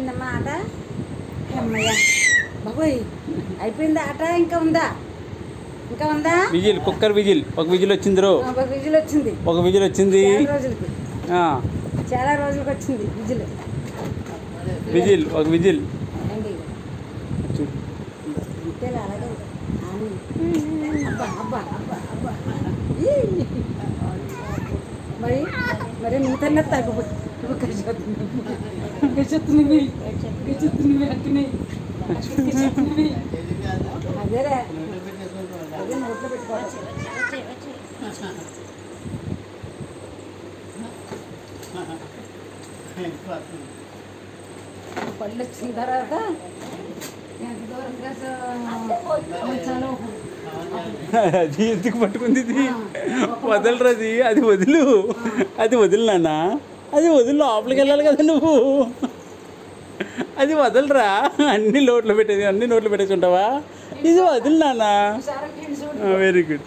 అయిపోయిందమ్మా ఆట. అమ్మయ్య బాబోయ్, అయిపోయిందా ఆట? ఇంకా ఉందా? ఇంకా ఉందా? Whistle, cooker whistle. ఒక విజిల్ వచ్చింది రో. ఒక విజిల్ వచ్చింది. ఒక విజిల్ వచ్చింది. చాలా రోజులకి వచ్చింది విజిల్. విజిల్, ఒక విజిల్. అలాగే అబ్బా అబ్బా అబ్బా అబ్బా. మరి మరి నువ్వు తిన్న తగ్గపోతే అదేరే అదే నోట్లో పెట్టుకోవచ్చు. పళ్ళు వచ్చిన తర్వాత ఎంత దూరం అది ఎందుకు పట్టుకుంది? ఇది వదలరు. అది వదిలు. అది వదిలి నాన్న, అది వదిలి. లోపలికి వెళ్ళాలి కదా నువ్వు. అది వదలరా. అన్ని నోట్లో పెట్టేది, అన్ని నోట్లో పెట్టేసి ఉంటావా? ఇది వదిలి నాన్న. Very good.